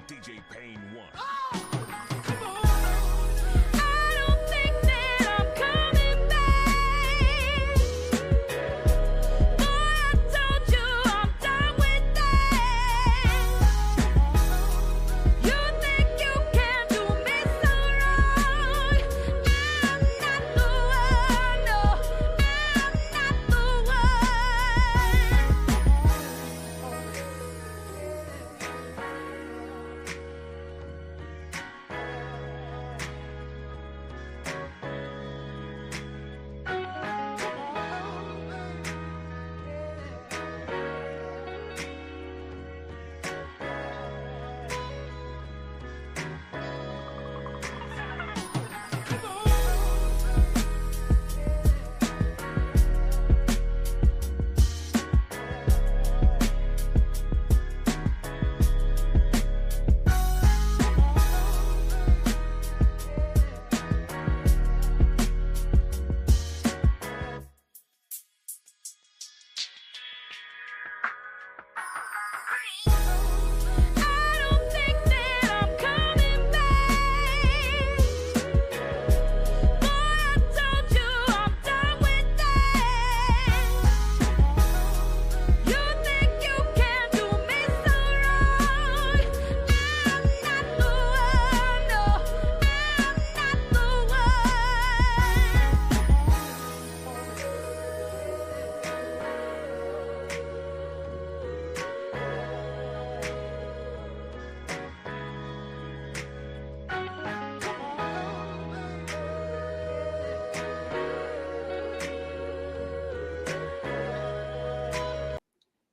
DJ Payne 1.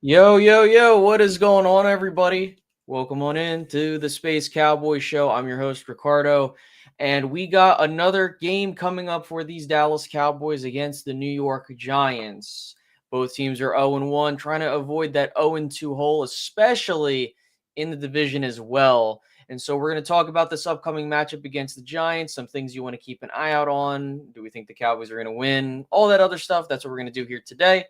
Yo, what is going on, everybody? Welcome on in to the Space Cowboy Show. I'm your host, Ricardo, and we got another game coming up for these Dallas Cowboys against the New York Giants. Both teams are 0-1, trying to avoid that 0-2 hole, especially in the division as well. And so we're going to talk about this upcoming matchup against the Giants, some things you want to keep an eye out on. Do we think the Cowboys are going to win? All that other stuff, that's what we're going to do here today.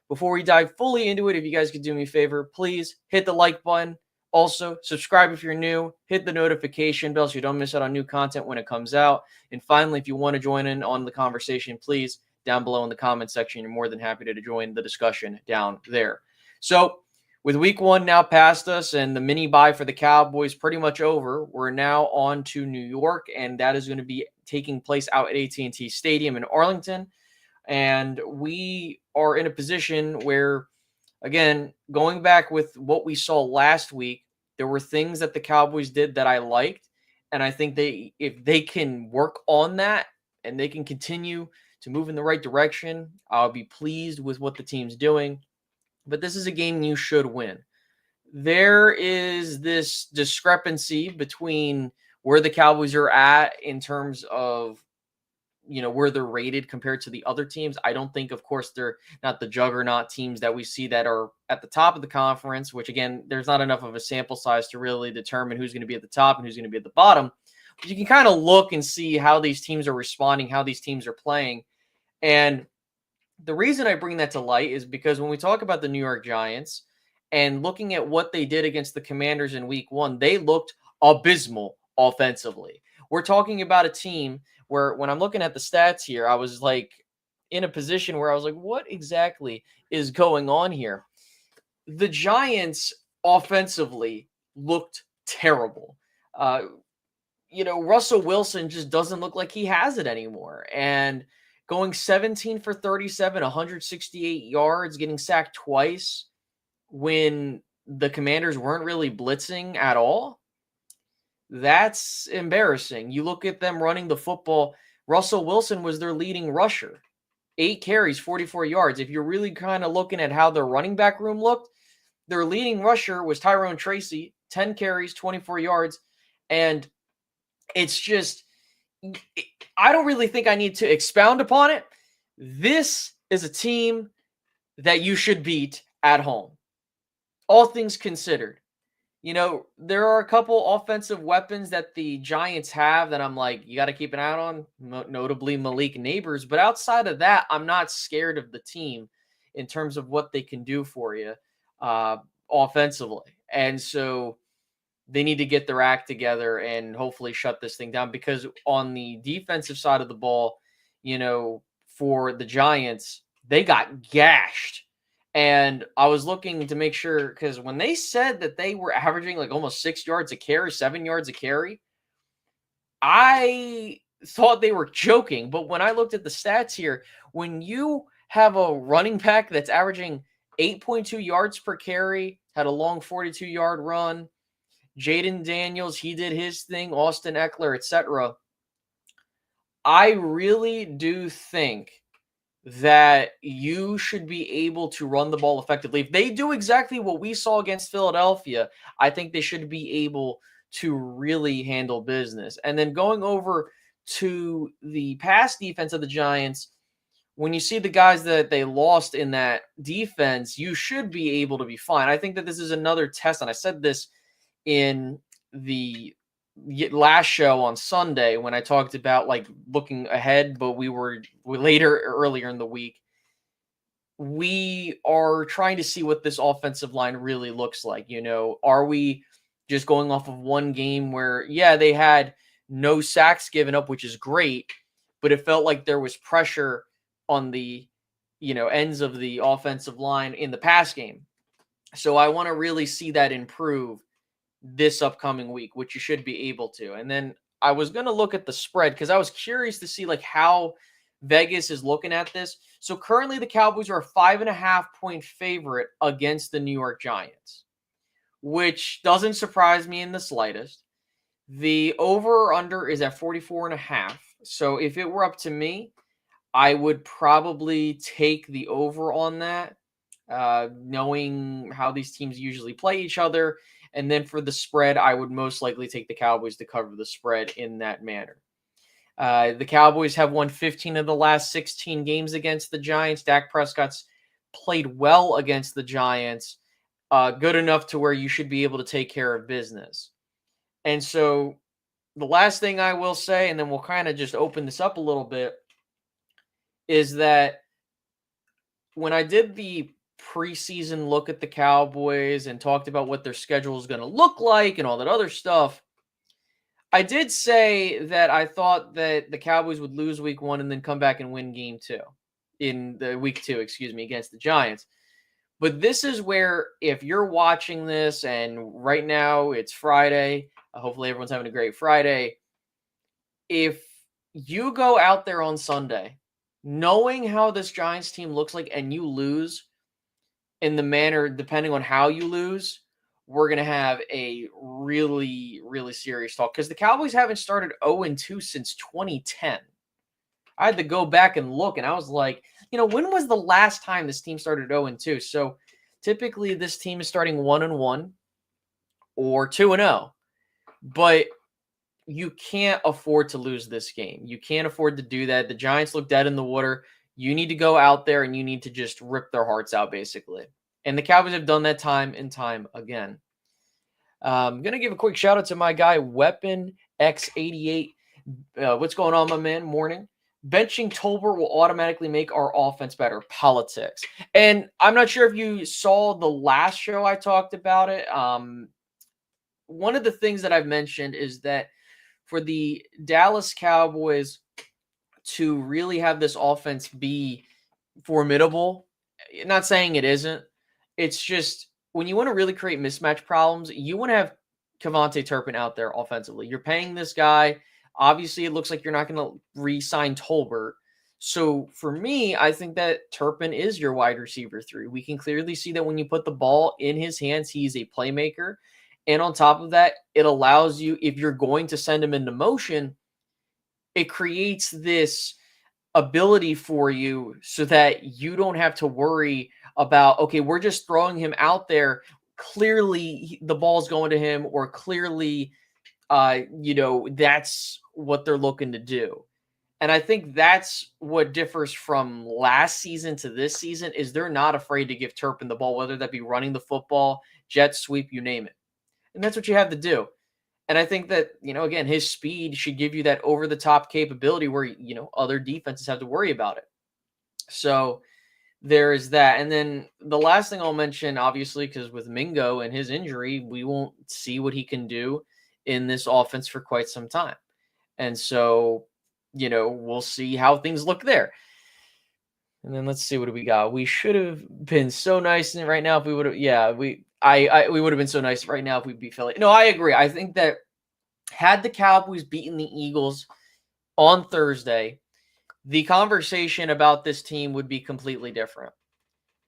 Before we dive fully into it, if you guys could do me a favor, please hit the like button. Also, subscribe if you're new. Hit the notification bell so you don't miss out on new content when it comes out. And finally, if you want to join in on the conversation, please, down below in the comment section, you're more than happy to join the discussion down there. So, with week one now past us and the mini bye for the Cowboys pretty much over, we're now on to New York, and that is going to be taking place out at AT&T Stadium in Arlington. And we are in a position where, again, going back with what we saw last week, there were things that the Cowboys did that I liked. And I think if they can work on that and they can continue to move in the right direction, I'll be pleased with what the team's doing. But this is a game you should win. There is this discrepancy between where the Cowboys are at in terms of where they're rated compared to the other teams. I don't think, of course, they're not the juggernaut teams that we see that are at the top of the conference, which, again, there's not enough of a sample size to really determine who's going to be at the top and who's going to be at the bottom. But you can kind of look and see how these teams are responding, how these teams are playing. And the reason I bring that to light is because when we talk about the New York Giants and looking at what they did against the Commanders in week one, they looked abysmal offensively. We're talking about a team where when I'm looking at the stats here, I was like in a position where I was like, what exactly is going on here? The Giants offensively looked terrible. Russell Wilson just doesn't look like he has it anymore. And going 17 for 37, 168 yards, getting sacked twice when the Commanders weren't really blitzing at all. That's embarrassing. You look at them running the football. Russell Wilson was their leading rusher. 8 carries, 44 yards. If you're really kind of looking at how their running back room looked, their leading rusher was Tyrone Tracy, 10 carries, 24 yards. And it's just, I don't really think I need to expound upon it. This is a team that you should beat at home. All things considered. There are a couple offensive weapons that the Giants have that I'm like, you got to keep an eye on, notably Malik Neighbors. But outside of that, I'm not scared of the team in terms of what they can do for you offensively. And so they need to get their act together and hopefully shut this thing down, because on the defensive side of the ball, for the Giants, they got gashed. And I was looking to make sure, because when they said that they were averaging like almost 6 yards a carry, 7 yards a carry, I thought they were joking. But when I looked at the stats here, when you have a running back that's averaging 8.2 yards per carry, had a long 42-yard run, Jaden Daniels, he did his thing, Austin Eckler, etc. I really do think that you should be able to run the ball effectively. If they do exactly what we saw against Philadelphia, I think they should be able to really handle business. And then going over to the pass defense of the Giants, when you see the guys that they lost in that defense, you should be able to be fine. I think that this is another test, and I said this in the last show on Sunday when I talked about like looking ahead, but we were earlier in the week. We are trying to see what this offensive line really looks like. Are we just going off of one game where, they had no sacks given up, which is great, but it felt like there was pressure on the, ends of the offensive line in the pass game. So I want to really see that improve this upcoming week, which you should be able to. And then I was going to look at the spread because I was curious to see like how Vegas is looking at this. So currently the Cowboys are a 5.5-point favorite against the New York Giants, which doesn't surprise me in the slightest. The over or under is at 44.5. So if it were up to me, I would probably take the over on that, knowing how these teams usually play each other. And then for the spread, I would most likely take the Cowboys to cover the spread in that manner. The Cowboys have won 15 of the last 16 games against the Giants. Dak Prescott's played well against the Giants, good enough to where you should be able to take care of business. And so the last thing I will say, and then we'll kind of just open this up a little bit, is that when I did the preseason look at the Cowboys and talked about what their schedule is going to look like and all that other stuff, I did say that I thought that the Cowboys would lose week 1 and then come back and win week 2, against the Giants. But this is where, if you're watching this and right now it's Friday, hopefully everyone's having a great Friday. If you go out there on Sunday, knowing how this Giants team looks like, and you lose in the manner, depending on how you lose, we're going to have a really, really serious talk, because the Cowboys haven't started 0-2 since 2010. I had to go back and look, and I was like, when was the last time this team started 0-2? So typically this team is starting 1-1 or 2-0, but you can't afford to lose this game. You can't afford to do that. The Giants look dead in the water. You need to go out there and you need to just rip their hearts out, basically. And the Cowboys have done that time and time again. I'm going to give a quick shout out to my guy, Weapon X88. What's going on, my man? Morning. Benching Tolbert will automatically make our offense better. Politics. And I'm not sure if you saw the last show I talked about it. One of the things that I've mentioned is that for the Dallas Cowboys to really have this offense be formidable, not saying it isn't, it's just when you want to really create mismatch problems, you want to have Kevontae Turpin out there offensively. You're paying this guy. Obviously, it looks like you're not going to re-sign Tolbert. So for me, I think that Turpin is your wide receiver 3. We can clearly see that when you put the ball in his hands, he's a playmaker. And on top of that, it allows you, if you're going to send him into motion, it creates this ability for you so that you don't have to worry about, okay, we're just throwing him out there. Clearly, the ball's going to him, or clearly, that's what they're looking to do. And I think that's what differs from last season to this season, is they're not afraid to give Turpin the ball, whether that be running the football, jet sweep, you name it. And that's what you have to do. And I think that, again, his speed should give you that over-the-top capability where, other defenses have to worry about it. So there is that. And then the last thing I'll mention, obviously, because with Mingo and his injury, we won't see what he can do in this offense for quite some time. And so, we'll see how things look there. And then let's see, what do we got? We should have been so nice right now if we would have. Yeah, we would have been so nice right now if we beat Philly. No, I agree. I think that had the Cowboys beaten the Eagles on Thursday, the conversation about this team would be completely different.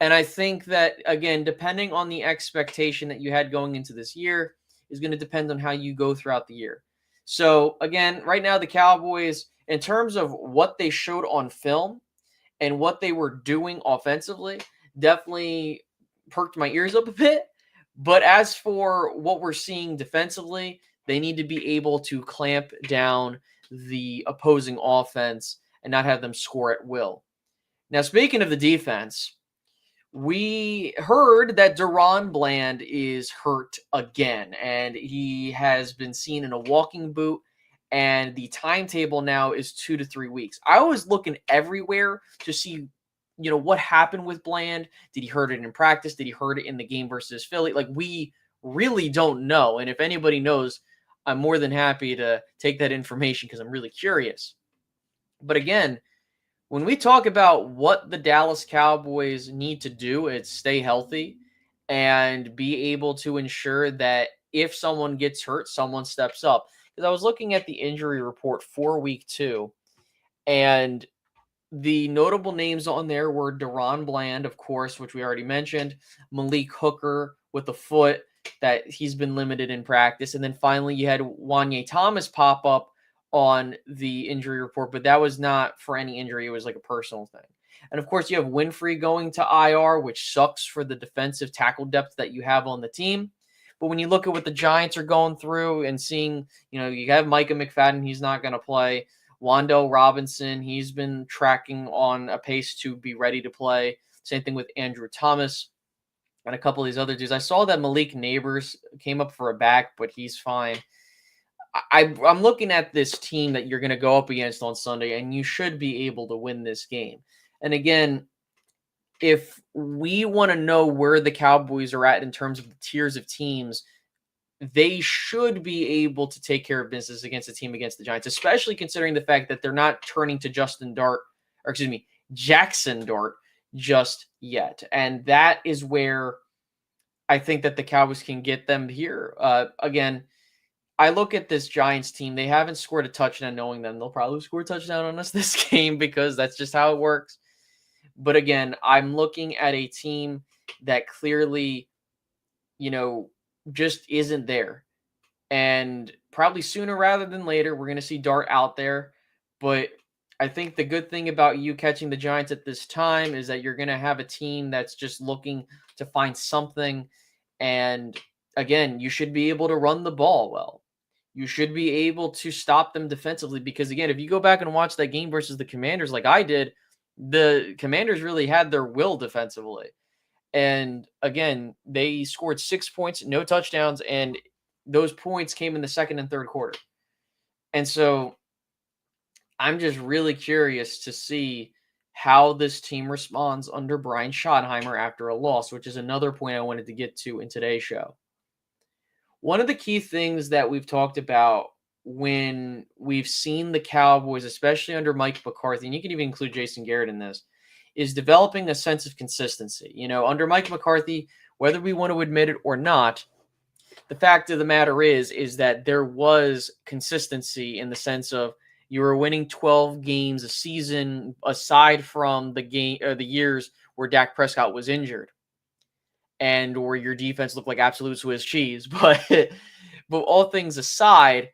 And I think that, again, depending on the expectation that you had going into this year, is going to depend on how you go throughout the year. So, again, right now, the Cowboys, in terms of what they showed on film and what they were doing offensively, definitely perked my ears up a bit. But as for what we're seeing defensively, they need to be able to clamp down the opposing offense and not have them score at will. Now, speaking of the defense, we heard that Deron Bland is hurt again, and he has been seen in a walking boot, and the timetable now is 2 to 3 weeks. I was looking everywhere to see, what happened with Bland. Did he hurt it in practice? Did he hurt it in the game versus Philly? Like, we really don't know, and if anybody knows, I'm more than happy to take that information because I'm really curious. But again, when we talk about what the Dallas Cowboys need to do, it's stay healthy and be able to ensure that if someone gets hurt, someone steps up. Because I was looking at the injury report for week 2, and the notable names on there were Deron Bland, of course, which we already mentioned, Malik Hooker with the foot that he's been limited in practice, and then finally you had Wanye Thomas pop up on the injury report, but that was not for any injury. It was like a personal thing. And of course, you have Winfrey going to IR, which sucks for the defensive tackle depth that you have on the team. But when you look at what the Giants are going through and seeing, you have Micah McFadden, he's not going to play. Wan'Dale Robinson, he's been tracking on a pace to be ready to play. Same thing with Andrew Thomas and a couple of these other dudes. I saw that Malik Neighbors came up for a back, but he's fine. I'm looking at this team that you're going to go up against on Sunday, and you should be able to win this game. And again, if we want to know where the Cowboys are at in terms of the tiers of teams, they should be able to take care of business against against the Giants, especially considering the fact that they're not turning to Jackson Dart just yet. And that is where I think that the Cowboys can get them here. Again, I look at this Giants team. They haven't scored a touchdown. Knowing them, they'll probably score a touchdown on us this game because that's just how it works. But again, I'm looking at a team that clearly, just isn't there. And probably sooner rather than later, we're going to see Dart out there. But I think the good thing about you catching the Giants at this time is that you're going to have a team that's just looking to find something. And again, you should be able to run the ball well. You should be able to stop them defensively because, again, if you go back and watch that game versus the Commanders like I did, the Commanders really had their will defensively. And, again, they scored 6 points, no touchdowns, and those points came in the second and third quarter. And so I'm just really curious to see how this team responds under Brian Schottenheimer after a loss, which is another point I wanted to get to in today's show. One of the key things that we've talked about when we've seen the Cowboys, especially under Mike McCarthy, and you can even include Jason Garrett in this, is developing a sense of consistency. Under Mike McCarthy, whether we want to admit it or not, the fact of the matter is that there was consistency in the sense of you were winning 12 games a season aside from the years where Dak Prescott was injured and or your defense looked like absolute Swiss cheese. But all things aside,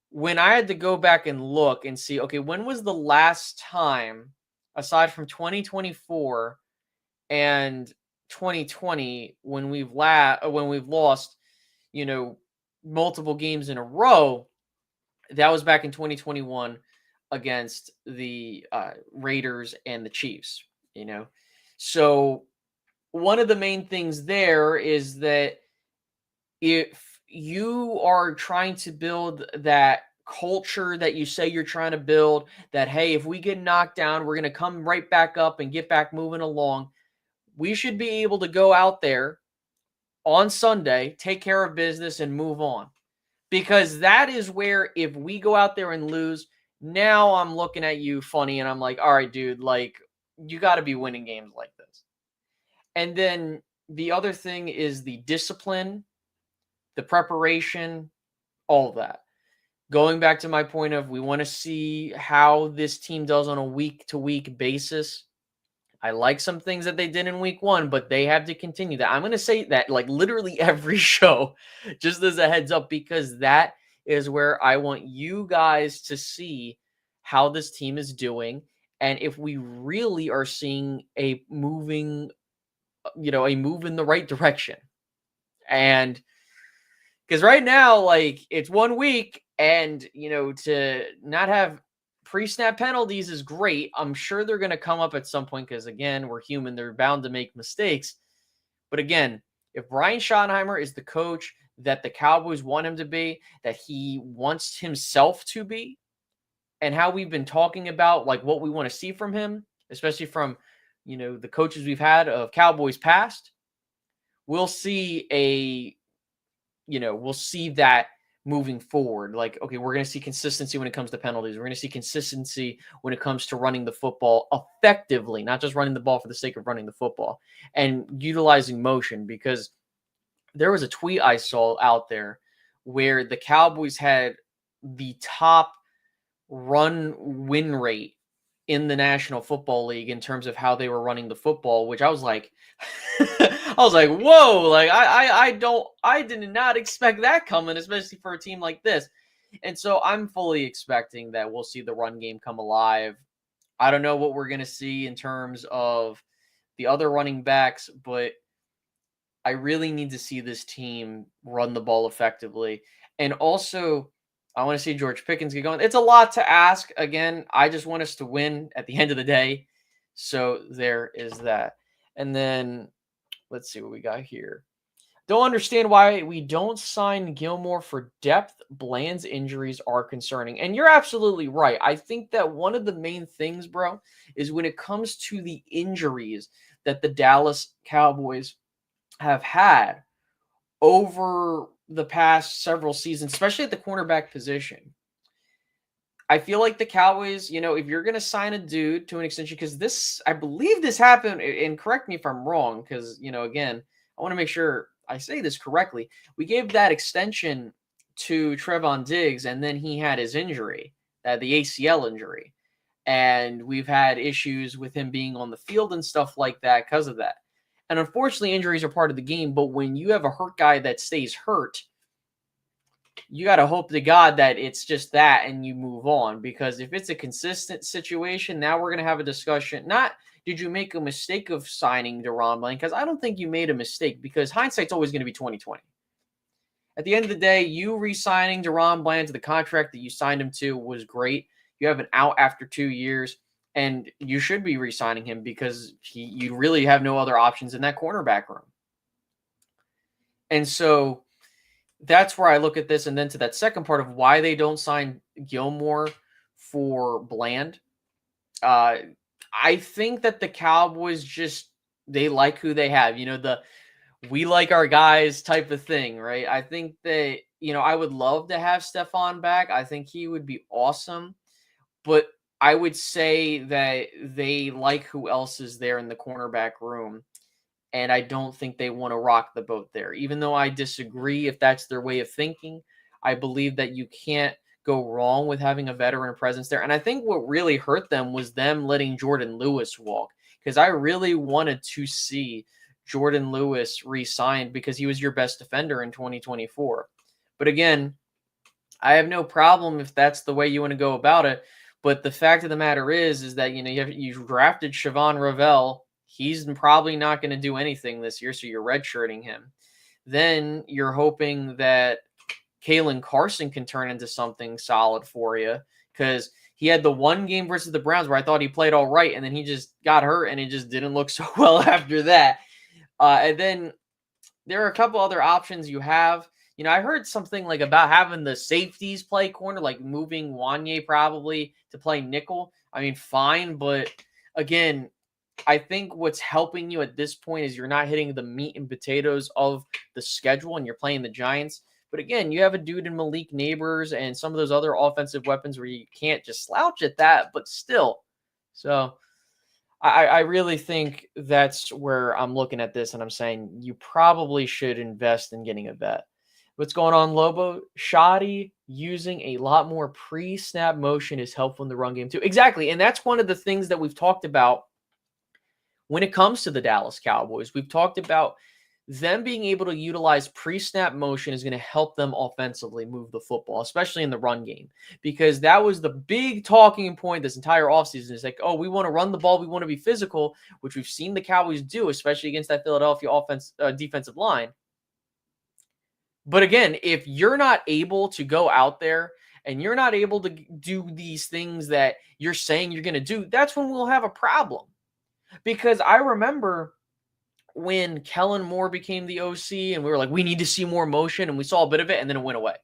when I had to go back and look and see, okay, when was the last time, aside from 2024 and 2020, when we've lost, multiple games in a row, that was back in 2021 against the Raiders and the Chiefs, So one of the main things there is that if you are trying to build that culture that you say you're trying to build, that, hey, if we get knocked down, we're going to come right back up and get back moving along, We should be able to go out there on Sunday, take care of business, and move on. Because that is where, if we go out there and lose, now I'm looking at you funny and I'm like, all right, dude, like, you got to be winning games like this. And then the other thing is the discipline, the preparation, all of that. Going back to my point of, we want to see how this team does on a week-to-week basis. I like some things that they did in week 1, but they have to continue that. I'm going to say that like literally every show, just as a heads up, because that is where I want you guys to see how this team is doing. And if we really are seeing a moving, a move in the right direction. And because right now, like, it's 1 week, and, to not have pre-snap penalties is great. I'm sure they're going to come up at some point because, again, we're human. They're bound to make mistakes. But again, if Brian Schottenheimer is the coach that the Cowboys want him to be, that he wants himself to be, and how we've been talking about, like, what we want to see from him, especially from, the coaches we've had of Cowboys past, we'll see we'll see that moving forward. Like, okay, we're going to see consistency when it comes to penalties. We're going to see consistency when it comes to running the football effectively, not just running the ball for the sake of running the football, and utilizing motion. Because there was a tweet I saw out there where the Cowboys had the top run win rate in the National Football League in terms of how they were running the football, which I was like, whoa, like I did not expect that coming, especially for a team like this. And so I'm fully expecting that we'll see the run game come alive. I don't know what we're going to see in terms of the other running backs, but I really need to see this team run the ball effectively. And also, I want to see George Pickens get going. It's a lot to ask. Again, I just want us to win at the end of the day. So there is that. And then let's see what we got here. Don't understand why we don't sign Gilmore for depth. Bland's injuries are concerning. And you're absolutely right. I think that one of the main things, bro, is when it comes to the injuries that the Dallas Cowboys have had over the past several seasons, especially at the cornerback position. I feel like the Cowboys, if you're going to sign a dude to an extension, because this, I believe this happened, and correct me if I'm wrong, because, again, I want to make sure I say this correctly. We gave that extension to Trevon Diggs, and then he had his injury, the ACL injury. And we've had issues with him being on the field and stuff like that because of that. And unfortunately, injuries are part of the game. But when you have a hurt guy that stays hurt, you got to hope to God that it's just that and you move on. Because if it's a consistent situation, now we're going to have a discussion. Not, did you make a mistake of signing DaRon Bland? Because I don't think you made a mistake, because hindsight's always going to be 2020. At the end of the day, you re-signing DaRon Bland to the contract that you signed him to was great. You have an out after 2 years. And you should be re-signing him, because you really have no other options in that cornerback room. And so that's where I look at this. And then to that second part of why they don't sign Gilmore for Bland. I think that the Cowboys they like who they have. We like our guys type of thing, right? I think that, I would love to have Stephon back. I think he would be awesome. But I would say that they like who else is there in the cornerback room, and I don't think they want to rock the boat there. Even though I disagree if that's their way of thinking, I believe that you can't go wrong with having a veteran presence there. And I think what really hurt them was them letting Jordan Lewis walk, because I really wanted to see Jordan Lewis re-signed because he was your best defender in 2024. But again, I have no problem if that's the way you want to go about it. But the fact of the matter is that, you drafted Siobhan Ravel. He's probably not going to do anything this year, so you're redshirting him. Then you're hoping that Kalen Carson can turn into something solid for you, because he had the one game versus the Browns where I thought he played all right, and then he just got hurt, and it just didn't look so well after that. And then there are a couple other options you have. I heard something like about having the safeties play corner, like moving Wanye probably to play nickel. I mean, fine, but again, I think what's helping you at this point is you're not hitting the meat and potatoes of the schedule and you're playing the Giants. But again, you have a dude in Malik Neighbors and some of those other offensive weapons where you can't just slouch at that, but still. So I really think that's where I'm looking at this and I'm saying you probably should invest in getting a vet. What's going on, Lobo? Shoddy using a lot more pre-snap motion is helpful in the run game too. Exactly. And that's one of the things that we've talked about when it comes to the Dallas Cowboys. We've talked about them being able to utilize pre-snap motion is going to help them offensively move the football, especially in the run game, because that was the big talking point this entire offseason. Is like, oh, we want to run the ball, we want to be physical, which we've seen the Cowboys do, especially against that Philadelphia defensive line. But again, if you're not able to go out there and you're not able to do these things that you're saying you're going to do, that's when we'll have a problem. Because I remember when Kellen Moore became the OC and we were like, we need to see more motion, and we saw a bit of it and then it went away.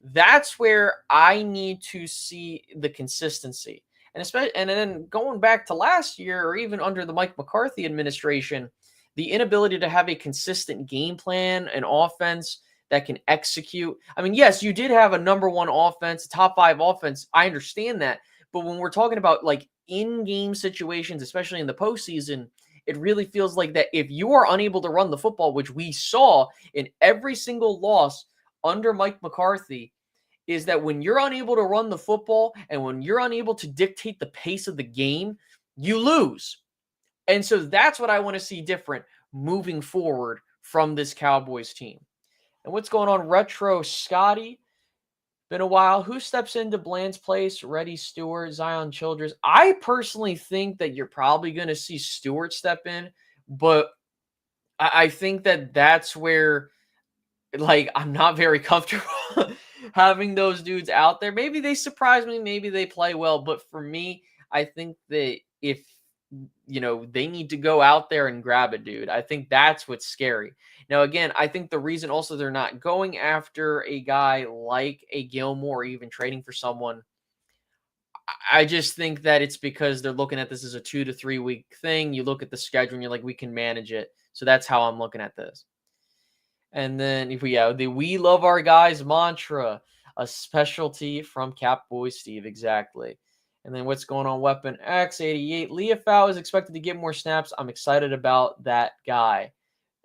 That's where I need to see the consistency. And then going back to last year or even under the Mike McCarthy administration, the inability to have a consistent game plan, an offense that can execute. I mean, yes, you did have a number one offense, top 5 offense. I understand that. But when we're talking about like in-game situations, especially in the postseason, it really feels like that if you are unable to run the football, which we saw in every single loss under Mike McCarthy, is that when you're unable to run the football and when you're unable to dictate the pace of the game, you lose. And so that's what I want to see different moving forward from this Cowboys team. And what's going on, Retro Scotty? Been a while. Who steps into Bland's place? Reddy Stewart, Zion Childress. I personally think that you're probably going to see Stewart step in, but I think that that's where, like, I'm not very comfortable having those dudes out there. Maybe they surprise me. Maybe they play well. But for me, I think that if, they need to go out there and grab a dude. I think that's what's scary. Now, again, I think the reason also they're not going after a guy like a Gilmore or even trading for someone, I just think that it's because they're looking at this as a 2 to 3 week thing. You look at the schedule and you're like, we can manage it. So that's how I'm looking at this. And then the we love our guys mantra, a specialty from Catboy Steve. Exactly. And then what's going on, Weapon X88? Leafau is expected to get more snaps. I'm excited about that guy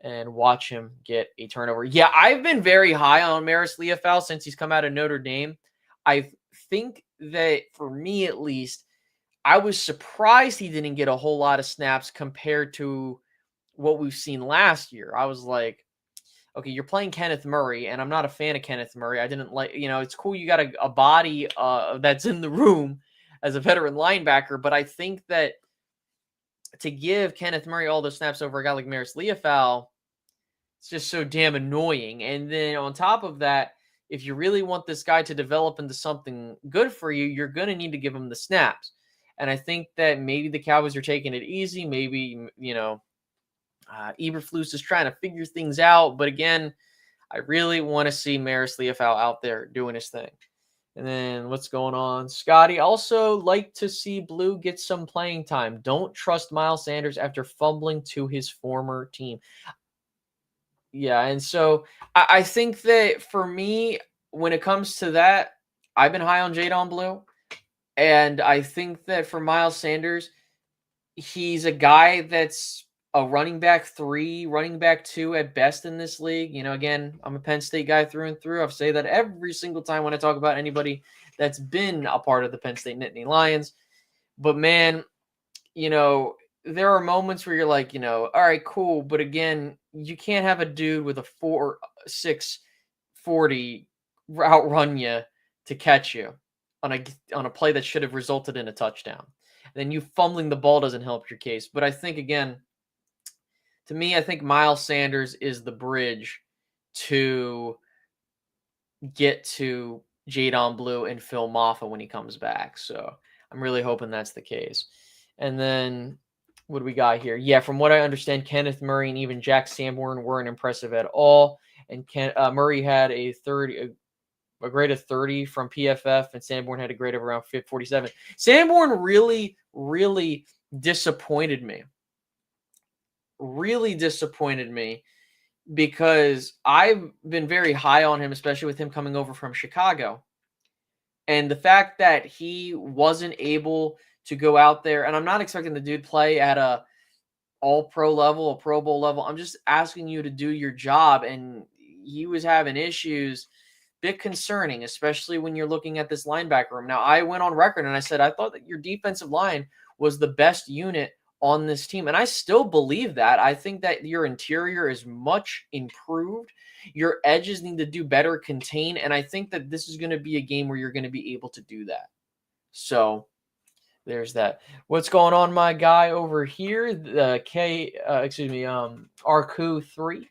and watch him get a turnover. Yeah, I've been very high on Maris Leafau since he's come out of Notre Dame. I think that for me, at least, I was surprised he didn't get a whole lot of snaps compared to what we've seen last year. I was like, okay, you're playing Kenneth Murray, and I'm not a fan of Kenneth Murray. I didn't like, it's cool you got a body that's in the room as a veteran linebacker, but I think that to give Kenneth Murray all those snaps over a guy like Maris Leafau, it's just so damn annoying. And then on top of that, if you really want this guy to develop into something good for you, you're going to need to give him the snaps. And I think that maybe the Cowboys are taking it easy. Maybe, Eberflus is trying to figure things out. But again, I really want to see Maris Leafau out there doing his thing. And then what's going on? Scotty, also like to see Blue get some playing time. Don't trust Miles Sanders after fumbling to his former team. Yeah, and so I think that for me, when it comes to that, I've been high on Jadon Blue. And I think that for Miles Sanders, he's a guy that's a running back 3, running back 2 at best in this league. Again, I'm a Penn State guy through and through. I've said that every single time when I talk about anybody that's been a part of the Penn State Nittany Lions. But man, there are moments where you're like, all right, cool. But again, you can't have a dude with a 4.6 40 outrun you to catch you on a play that should have resulted in a touchdown. And then you fumbling the ball doesn't help your case. But I think, again, to me, I think Miles Sanders is the bridge to get to Jadon Blue and Phil Maffa when he comes back. So I'm really hoping that's the case. And then what do we got here? Yeah, from what I understand, Kenneth Murray and even Jack Sanborn weren't impressive at all. And Murray had a grade of 30 from PFF, and Sanborn had a grade of around 47. Sanborn really, really disappointed me. Really disappointed me because I've been very high on him, especially with him coming over from Chicago. And the fact that he wasn't able to go out there, and I'm not expecting the dude play at a all-pro level, a Pro Bowl level. I'm just asking you to do your job, and he was having issues. Bit concerning, especially when you're looking at this linebacker room. Now, I went on record and I said I thought that your defensive line was the best unit on this team, and I still believe that. I think that your interior is much improved. Your edges need to do better contain, and I think that this is going to be a game where you're going to be able to do that. So there's that. What's going on, my guy over here? The RQ3.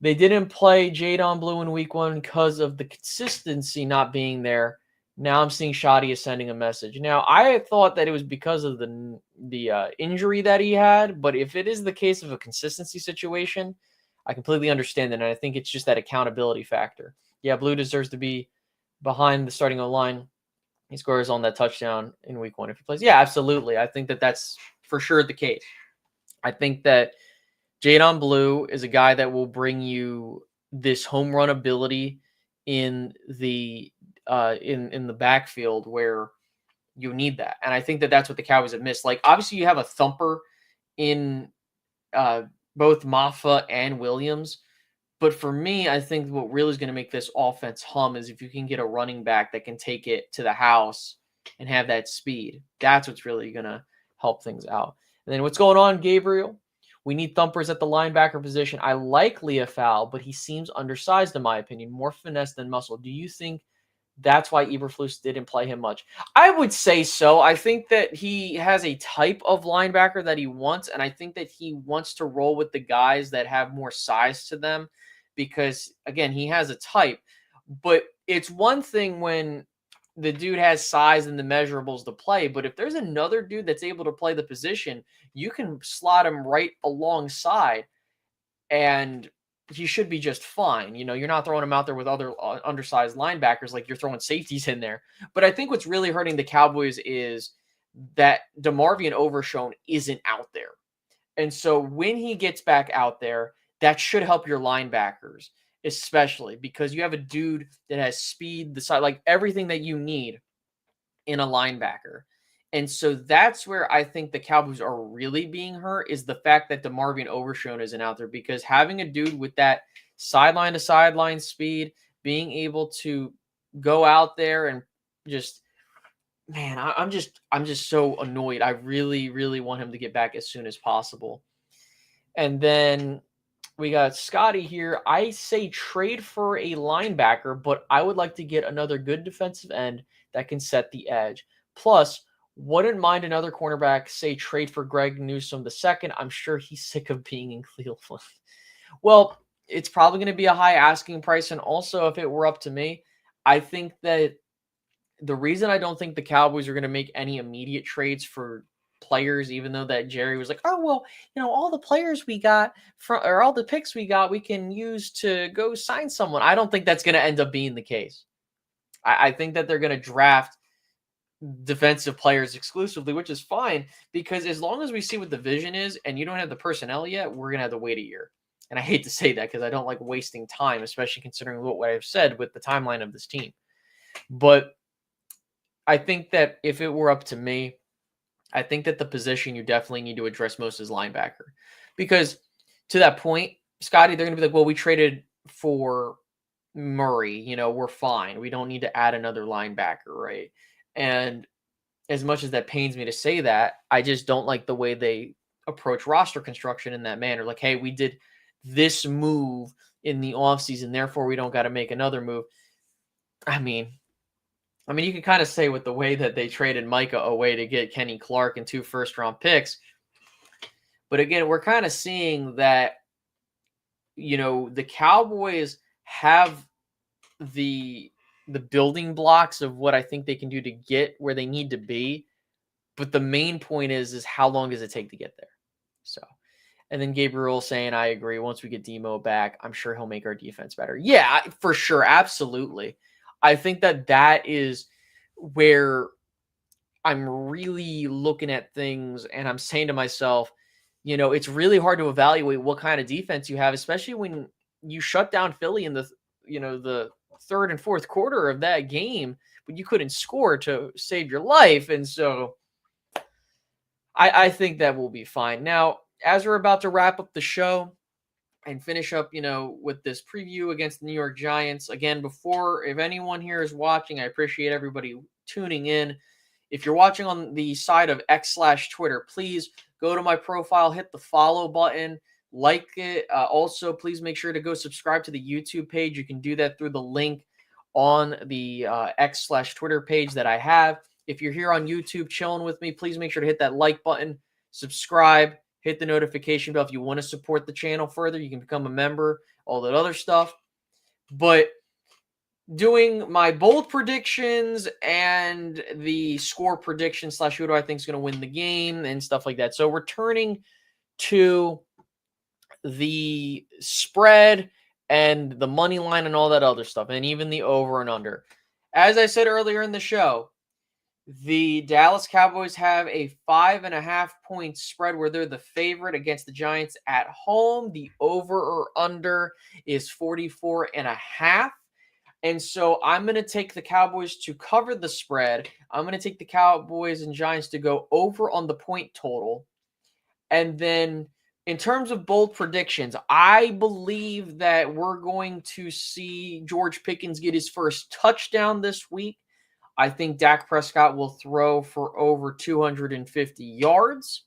They didn't play Jadon Blue in week 1 because of the consistency not being there. Now I'm seeing Shoddy is sending a message. Now, I thought that it was because of the injury that he had, but if it is the case of a consistency situation, I completely understand it, and I think it's just that accountability factor. Yeah, Blue deserves to be behind the starting O-line. He scores on that touchdown in week 1 if he plays. Yeah, absolutely. I think that that's for sure the case. I think that Jadon Blue is a guy that will bring you this home run ability in the in the backfield where you need that. And I think that that's what the Cowboys have missed. Like, obviously you have a thumper in both Maffa and Williams. But for me, I think what really is going to make this offense hum is if you can get a running back that can take it to the house and have that speed. That's what's really going to help things out. And then what's going on, Gabriel? We need thumpers at the linebacker position. I like Leofau, but he seems undersized in my opinion, more finesse than muscle. Do you think that's why Eberflus didn't play him much? I would say so. I think that he has a type of linebacker that he wants, and I think that he wants to roll with the guys that have more size to them because, again, he has a type. But it's one thing when the dude has size and the measurables to play, but if there's another dude that's able to play the position, you can slot him right alongside, and he should be just fine. You know, you're not throwing him out there with other undersized linebackers like you're throwing safeties in there. But I think what's really hurting the Cowboys is that DeMarvion Overshown isn't out there. And so when he gets back out there, that should help your linebackers, especially because you have a dude that has speed, the side, like everything that you need in a linebacker. And so that's where I think the Cowboys are really being hurt is the fact that DeMarvion Overshown isn't out there, because having a dude with that sideline to sideline speed, being able to go out there and just, man, I'm just so annoyed. I really, really want him to get back as soon as possible. And then we got Scotty here. I say trade for a linebacker, but I would like to get another good defensive end that can set the edge. Plus, wouldn't mind another cornerback, say trade for Greg Newsome II. I'm sure he's sick of being in Cleveland. Well, it's probably going to be a high asking price. And also, if it were up to me, I think that the reason I don't think the Cowboys are going to make any immediate trades for players, even though that Jerry was like, oh, well, you know, all the players we got or all the picks we got, we can use to go sign someone. I don't think that's going to end up being the case. I think that they're going to draft defensive players exclusively, which is fine, because as long as we see what the vision is and you don't have the personnel yet, we're going to have to wait a year. And I hate to say that because I don't like wasting time, especially considering what I've said with the timeline of this team. But I think that if it were up to me, I think that the position you definitely need to address most is linebacker. Because to that point, Scotty, they're going to be like, well, we traded for Murray. You know, we're fine. We don't need to add another linebacker, right? And as much as that pains me to say that, I just don't like the way they approach roster construction in that manner. Like, hey, we did this move in the offseason, therefore we don't got to make another move. I mean, you can kind of say with the way that they traded Micah away to get Kenny Clark and 2 first-round picks. But again, we're kind of seeing that, you know, the Cowboys have the building blocks of what I think they can do to get where they need to be. But the main point is how long does it take to get there? So, and then Gabriel saying, I agree. Once we get Demo back, I'm sure he'll make our defense better. Yeah, for sure. Absolutely. I think that is where I'm really looking at things and I'm saying to myself, it's really hard to evaluate what kind of defense you have, especially when you shut down Philly in the third and fourth quarter of that game, but you couldn't score to save your life. And so I think that will be fine. Now, as we're about to wrap up the show and finish up, with this preview against the New York Giants, again, if anyone here is watching, I appreciate everybody tuning in. If you're watching on the side of X/Twitter, please go to my profile, hit the follow button, like it. Also, please make sure to go subscribe to the YouTube page. You can do that through the link on the X/Twitter page that I have. If you're here on YouTube chilling with me, please make sure to hit that like button, subscribe, hit the notification bell. If you want to support the channel further, you can become a member, all that other stuff. But doing my bold predictions and the score prediction / who do I think is going to win the game and stuff like that. So returning to the spread and the money line and all that other stuff, and even the over and under. As I said earlier in the show, the Dallas Cowboys have a 5.5-point spread where they're the favorite against the Giants at home. The over or under is 44.5. And so I'm going to take the Cowboys to cover the spread. I'm going to take the Cowboys and Giants to go over on the point total. And then in terms of bold predictions, I believe that we're going to see George Pickens get his first touchdown this week. I think Dak Prescott will throw for over 250 yards.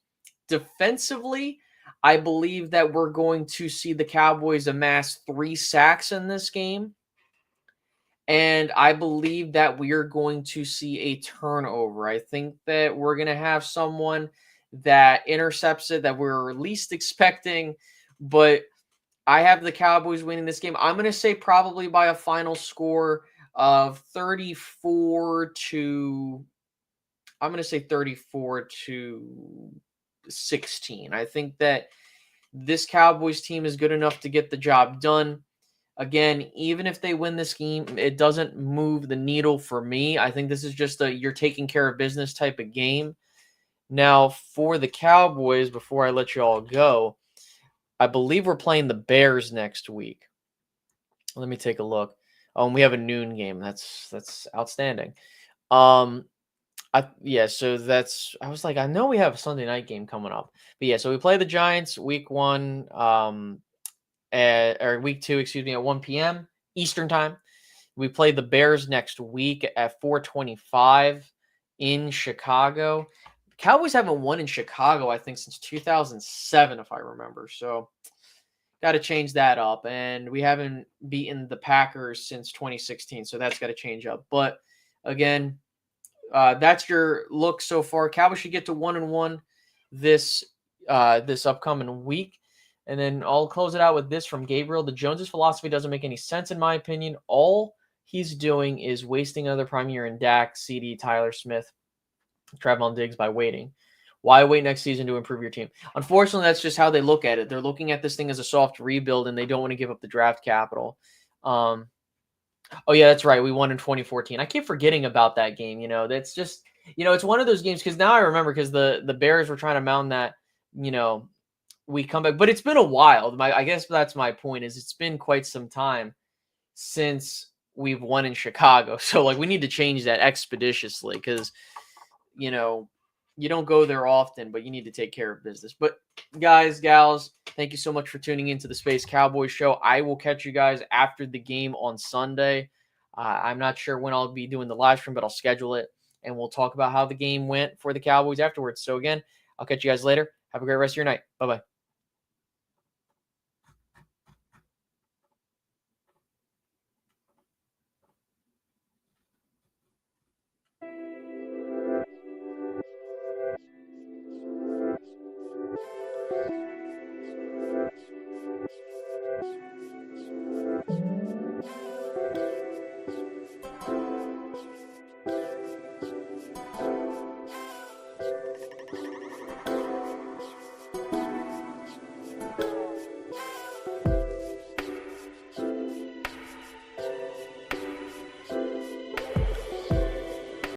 Defensively, I believe that we're going to see the Cowboys amass 3 sacks in this game. And I believe that we are going to see a turnover. I think that we're going to have someone that intercepts it that we're least expecting. But I have the Cowboys winning this game. I'm going to say probably by a final score of 34 to 16. I think that this Cowboys team is good enough to get the job done. Again, even if they win this game, it doesn't move the needle for me. I think this is just you're taking care of business type of game. Now, for the Cowboys, before I let you all go, I believe we're playing the Bears next week. Let me take a look. Oh, and we have a noon game. That's outstanding. So I was like, I know we have a Sunday night game coming up. But yeah, so we play the Giants week 1, or week 2, at 1 p.m. Eastern time. We play the Bears next week at 4:25 in Chicago. Cowboys haven't won in Chicago, I think, since 2007, if I remember. So got to change that up. And we haven't beaten the Packers since 2016, so that's got to change up. But again, that's your look so far. Cowboys should get to 1-1 this upcoming week. And then I'll close it out with this from Gabriel. The Joneses philosophy doesn't make any sense, in my opinion. All he's doing is wasting another prime year in Dak, CD, Tyler Smith, Trevon Diggs by waiting. Why wait next season to improve your team? Unfortunately, that's just how they look at it. They're looking at this thing as a soft rebuild, and they don't want to give up the draft capital. Oh, yeah, that's right. We won in 2014. I keep forgetting about that game. That's just, it's one of those games because now I remember because the Bears were trying to mound that, we come back. But it's been a while. I guess that's my point is it's been quite some time since we've won in Chicago. So, we need to change that expeditiously because, you don't go there often, but you need to take care of business. But guys, gals, thank you so much for tuning into the Space Cowboy Show. I will catch you guys after the game on Sunday. I'm not sure when I'll be doing the live stream, but I'll schedule it, and we'll talk about how the game went for the Cowboys afterwards. So again, I'll catch you guys later. Have a great rest of your night. Bye-bye.